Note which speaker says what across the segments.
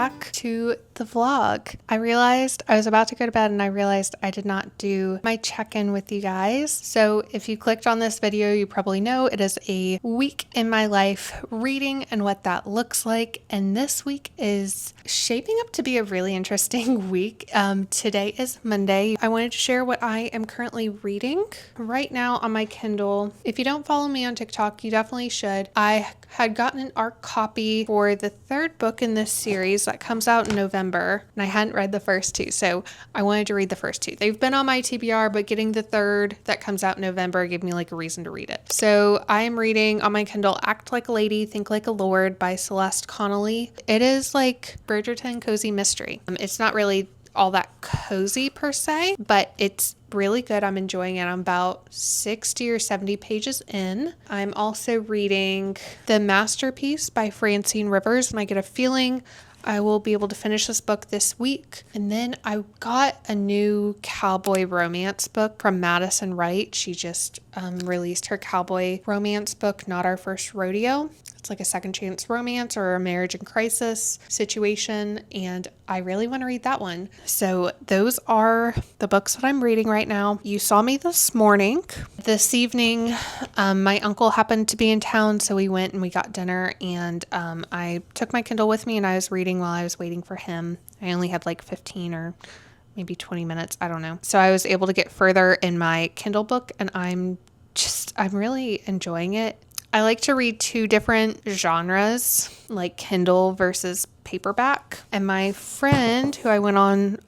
Speaker 1: back to the vlog. I realized I was about to go to bed and I realized I did not do my check-in with you guys. So if you clicked on this video, you probably know it is a week in my life reading and what that looks like. And this week is shaping up to be a really interesting week. Today is Monday. I wanted to share what I am currently reading right now on my Kindle. If you don't follow me on TikTok, you definitely should. I had gotten an ARC copy for the third book in this series that comes out in November, and I hadn't read the first two, so I wanted to read the first two. They've been on my TBR, but getting the third that comes out in November gave me like a reason to read it. So I am reading on my Kindle Act Like a Lady, Think Like a Lord by Celeste Connally. It is like Bridgerton cozy mystery. It's not really all that cozy per se, but it's really good. I'm enjoying it. I'm about 60 or 70 pages in. I'm also reading The Masterpiece by Francine Rivers, and I get a feeling I will be able to finish this book this week. And then I got a new cowboy romance book from Madison Wright. She just released her cowboy romance book, Not Our First Rodeo. It's like a second chance romance or a marriage in crisis situation, and I really want to read that one. So those are the books that I'm reading right now. You saw me this morning. This evening, my uncle happened to be in town, so we went and we got dinner, and I took my Kindle with me and I was reading while I was waiting for him. I only had like 15 or maybe 20 minutes, I don't know. So I was able to get further in my Kindle book, and I'm really enjoying it. I like to read two different genres, like Kindle versus paperback. And my friend who I went on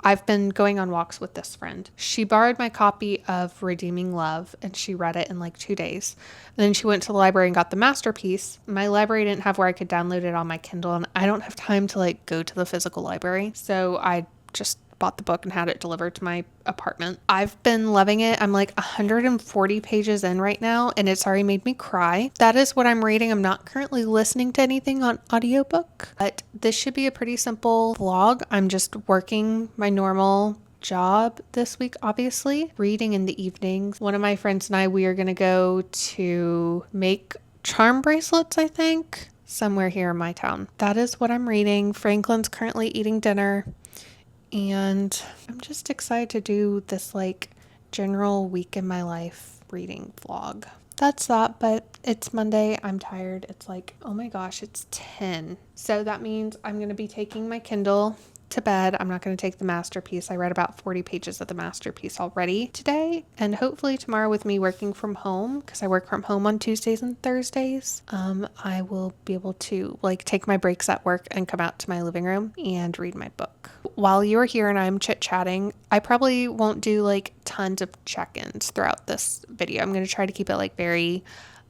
Speaker 1: I've been going on walks with this friend. She borrowed my copy of Redeeming Love and she read it in like 2 days. And then she went to the library and got The Masterpiece. My library didn't have where I could download it on my Kindle, and I don't have time to like go to the physical library. So I just bought the book and had it delivered to my apartment. I've been loving it. I'm like 140 pages in right now, and it's already made me cry. That is what I'm reading. I'm not currently listening to anything on audiobook, but this should be a pretty simple vlog. I'm just working my normal job this week, obviously, reading in the evenings. One of my friends and I, we are going to go to make charm bracelets, I think, somewhere here in my town. That is what I'm reading. Franklin's currently eating dinner. And I'm just excited to do this like general week in my life reading vlog. That's that, but it's Monday. I'm tired. It's like, oh my gosh, it's 10. So that means I'm going to be taking my Kindle to bed. I'm not going to take The Masterpiece. I read about 40 pages of The Masterpiece already today, and hopefully tomorrow with me working from home, because I work from home on Tuesdays and Thursdays, I will be able to like take my breaks at work and come out to my living room and read my book. While you're here and I'm chit-chatting, I probably won't do like tons of check-ins throughout this video. I'm going to try to keep it like very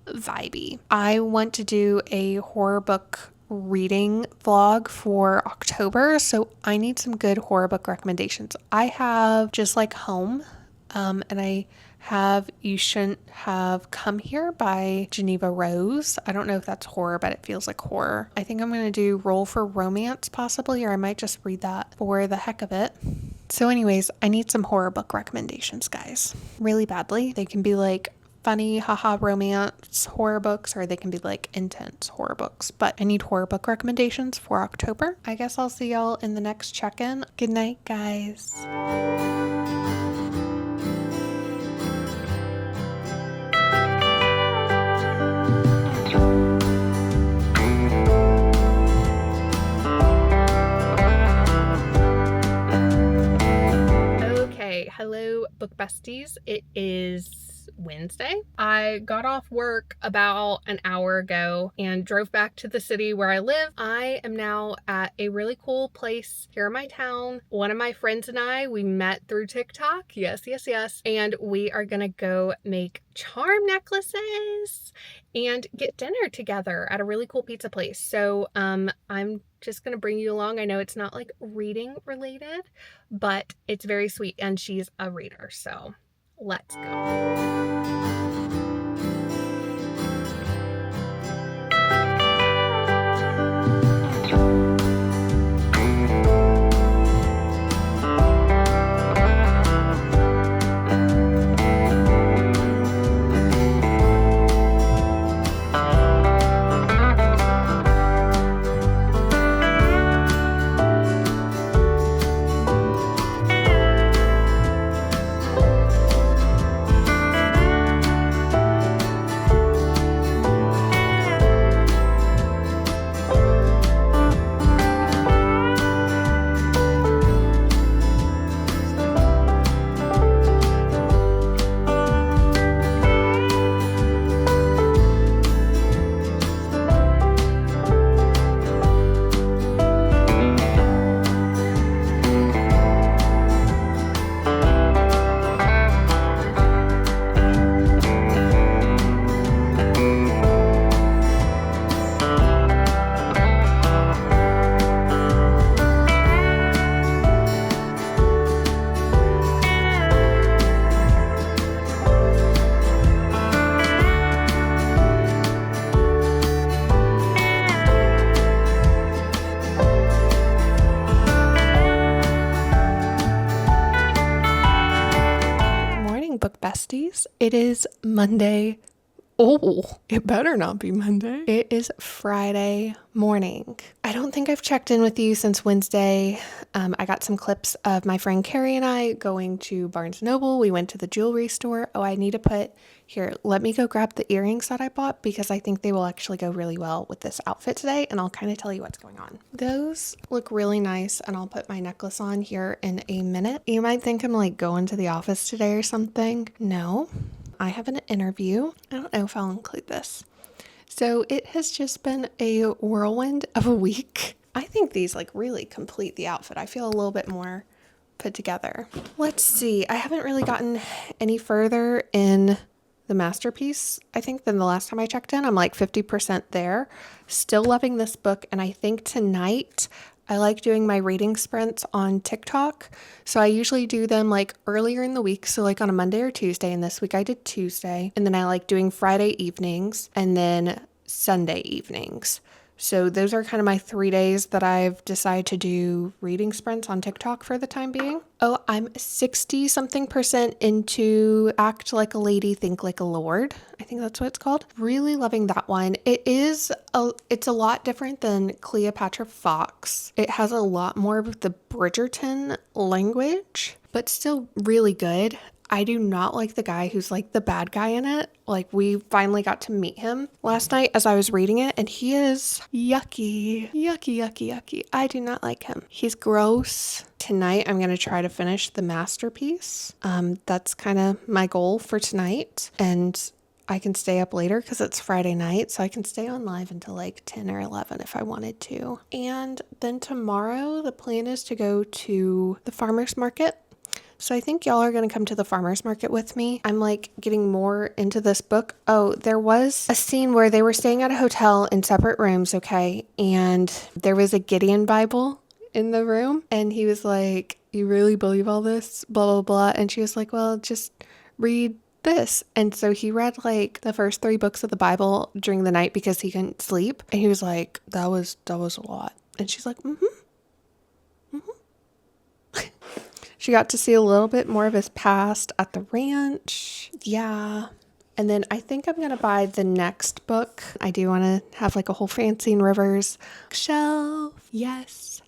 Speaker 1: vibey. I want to do a horror book reading vlog for October, so I need some good horror book recommendations. I have Just Like Home, and I have You Shouldn't Have Come Here by Geneva Rose. I don't know if that's horror, but it feels like horror. I think I'm going to do Roll for Romance possibly, or I might just read that for the heck of it. So anyways, I need some horror book recommendations, guys, really badly. They can be like funny, haha romance horror books, or they can be like intense horror books, but I need horror book recommendations for October. I guess I'll see y'all in the next check-in. Good night, guys. Okay, hello book besties. It is Wednesday. I got off work about an hour ago and drove back to the city where I live. I am now at a really cool place here in my town. One of my friends and I, we met through TikTok. Yes. And we are gonna go make charm necklaces and get dinner together at a really cool pizza place. So I'm just gonna bring you along. I know it's not like reading related, but it's very sweet, and she's a reader, so let's go. book besties. It is Monday. Oh, it better not be Monday. It is Friday morning. I don't think I've checked in with you since Wednesday. I got some clips of my friend Carrie and I going to Barnes & Noble. We went to the jewelry store. Oh, I need to put here. Let me go grab the earrings that I bought because I think they will actually go really well with this outfit today. And I'll kind of tell you what's going on. Those look really nice. And I'll put my necklace on here in a minute. You might think I'm like going to the office today or something. No. I have an interview. I don't know if I'll include this. So it has just been a whirlwind of a week. I think these like really complete the outfit. I feel a little bit more put together. Let's see. I haven't really gotten any further in the masterpiece, I think, than the last time I checked in. I'm like 50% there. Still loving this book. And I think tonight I like doing my reading sprints on TikTok. So I usually do them like earlier in the week. So like on a Monday or Tuesday. And this week I did Tuesday. And then I like doing Friday evenings and then Sunday evenings. So those are kind of my 3 days that I've decided to do reading sprints on TikTok for the time being. Oh, I'm 60 something percent into Act Like a Lady, Think Like a Lord. I think that's what it's called. Really loving that one. It's a lot different than Cleopatra Fox. It has a lot more of the Bridgerton language, but still really good. I do not like the guy who's like the bad guy in it. Like we finally got to meet him last night as I was reading it and he is yucky. I do not like him. He's gross. Tonight I'm going to try to finish the masterpiece. That's kind of my goal for tonight. And I can stay up later because it's Friday night. So I can stay on live until like 10 or 11 if I wanted to. And then tomorrow the plan is to go to the farmer's market. So I think y'all are going to come to the farmer's market with me. I'm like getting more into this book. Oh, there was a scene where they were staying at a hotel in separate rooms, okay? And there was a Gideon Bible in the room. And he was like, you really believe all this? Blah, blah, blah. And she was like, well, just read this. And so he read like the first 3 books of the Bible during the night because he couldn't sleep. And he was like, that was a lot. And she's like, She got to see a little bit more of his past at the ranch. Yeah. And then I think I'm going to buy the next book. I do want to have like a whole Francine Rivers shelf. Yes.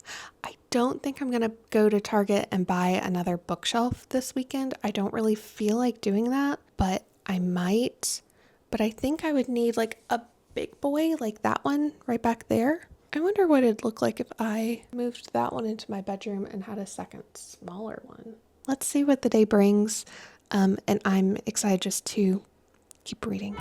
Speaker 1: I don't think I'm going to go to Target and buy another bookshelf this weekend. I don't really feel like doing that, but I might. But I think I would need like a big boy like that one right back there. I wonder what it'd look like if I moved that one into my bedroom and had a second smaller one. Let's see what the day brings. And I'm excited just to keep reading.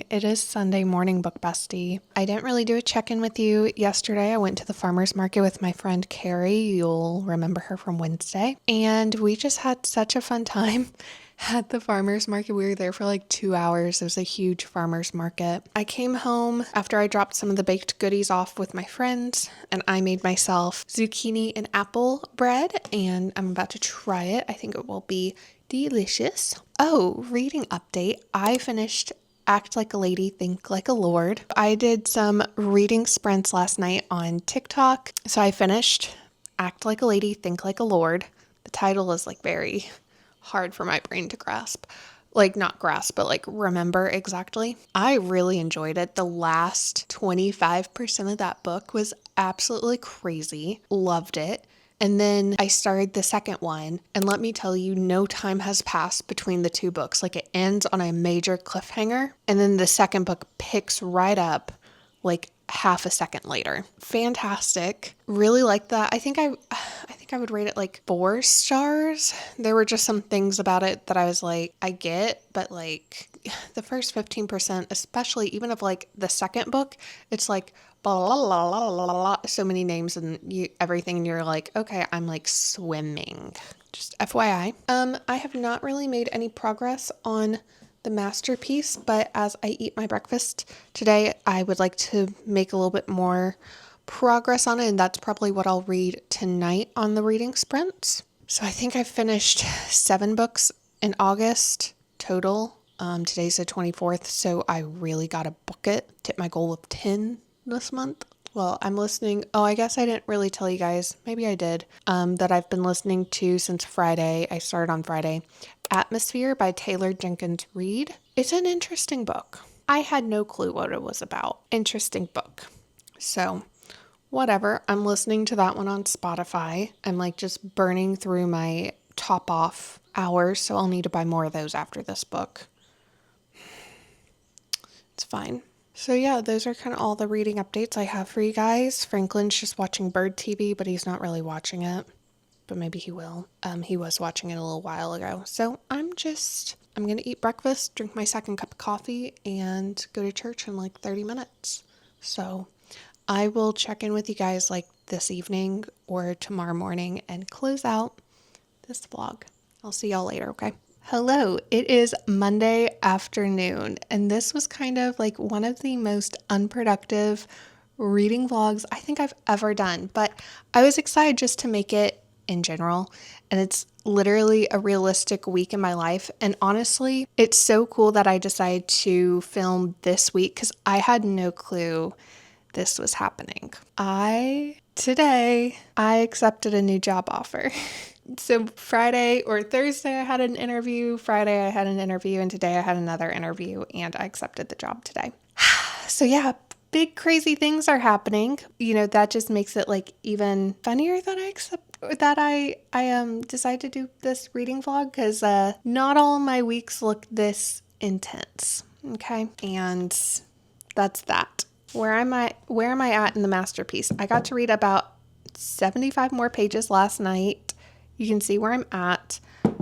Speaker 1: It is Sunday morning, book bestie. I didn't really do a check-in with you yesterday. I went to the farmer's market with my friend Carrie. You'll remember her from Wednesday. And we just had such a fun time. at the farmer's market. We were there for like 2 hours. It was a huge farmer's market. I came home after I dropped some of the baked goodies off with my friends, and I made myself zucchini and apple bread, and I'm about to try it. I think it will be delicious. Oh, reading update. I finished Act Like a Lady, Think Like a Lord. I did some reading sprints last night on TikTok. So I finished Act Like a Lady, Think Like a Lord. The title is like very hard for my brain to grasp. Like not grasp, but like remember exactly. I really enjoyed it. The last 25% of that book was absolutely crazy. Loved it. And then I started the second one, and let me tell you, no time has passed between the two books. Like it ends on a major cliffhanger, and then the second book picks right up like half a second later. Fantastic. Really like that. I think I would rate it like 4 stars. There were just some things about it that I was like, I get, but like the first 15%, especially even of like the second book, it's like blah, blah, blah, blah, blah, so many names and everything, and you're like, okay, I'm like swimming. Just FYI. I have not really made any progress on the masterpiece, but as I eat my breakfast today, I would like to make a little bit more progress on it, and that's probably what I'll read tonight on the reading sprints. So I think I finished 7 books in August total. Today's the 24th, so I really gotta book it to hit my goal of 10 this month. Well, I'm listening. Oh, I guess I didn't really tell you guys. Maybe I did. That I've been listening to since Friday. I started on Friday. Atmosphere by Taylor Jenkins Reid. It's an interesting book. I had no clue what it was about. Interesting book. So, whatever. I'm listening to that one on Spotify. I'm like just burning through my top off hours, so I'll need to buy more of those after this book. It's fine. So yeah, those are kind of all the reading updates I have for you guys. Franklin's just watching Bird TV, but he's not really watching it. But maybe he will. He was watching it a little while ago. So I'm going to eat breakfast, drink my second cup of coffee, and go to church in like 30 minutes. So I will check in with you guys like this evening or tomorrow morning and close out this vlog. I'll see y'all later, okay? Hello, it is Monday afternoon, and this was kind of like one of the most unproductive reading vlogs I think I've ever done, but I was excited just to make it in general, and it's literally a realistic week in my life, and honestly, it's so cool that I decided to film this week because I had no clue this was happening. Today, I accepted a new job offer. So Friday or Thursday I had an interview, Friday I had an interview, and today I had another interview, and I accepted the job today. So yeah, big crazy things are happening. You know, that just makes it like even funnier that I decided to do this reading vlog because not all my weeks look this intense. Okay, and that's that. Where am I at in the masterpiece? I got to read about 75 more pages last night. You can see where I'm at.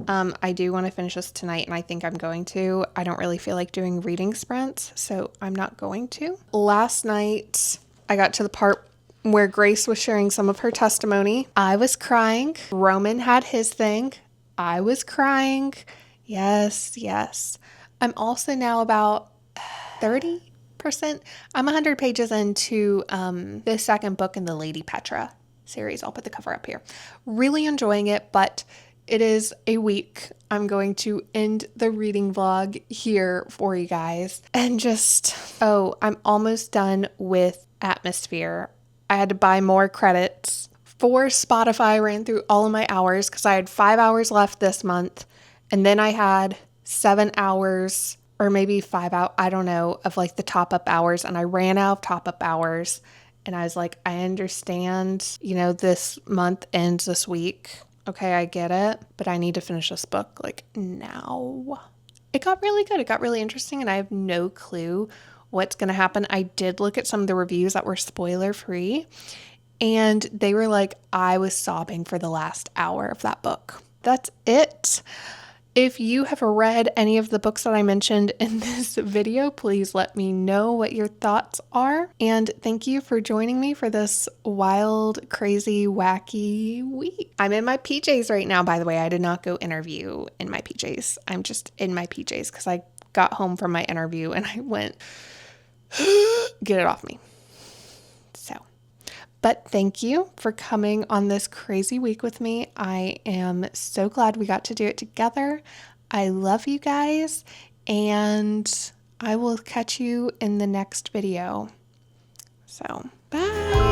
Speaker 1: I do want to finish this tonight, and I think I'm going to. I don't really feel like doing reading sprints, so I'm not going to. Last night, I got to the part where Grace was sharing some of her testimony. I was crying. Roman had his thing. I was crying. Yes. I'm also now about 30%. I'm 100 pages into the second book in the Lady Petra series. I'll put the cover up here. Really enjoying it, but it is a week. I'm going to end the reading vlog here for you guys. And I'm almost done with Atmosphere. I had to buy more credits for Spotify. I ran through all of my hours because I had 5 hours left this month. And then I had 7 hours or maybe 5 hours, I don't know, of like the top-up hours. And I ran out of top-up hours. And I was like, I understand, this month ends this week. Okay, I get it, but I need to finish this book like now. It got really good. It got really interesting, and I have no clue what's going to happen. I did look at some of the reviews that were spoiler free, and they were like, I was sobbing for the last hour of that book. That's it. If you have read any of the books that I mentioned in this video, please let me know what your thoughts are. And thank you for joining me for this wild, crazy, wacky week. I'm in my PJs right now, by the way. I did not go interview in my PJs. I'm just in my PJs because I got home from my interview and I went, get it off me. But thank you for coming on this crazy week with me. I am so glad we got to do it together. I love you guys, and I will catch you in the next video. So, bye.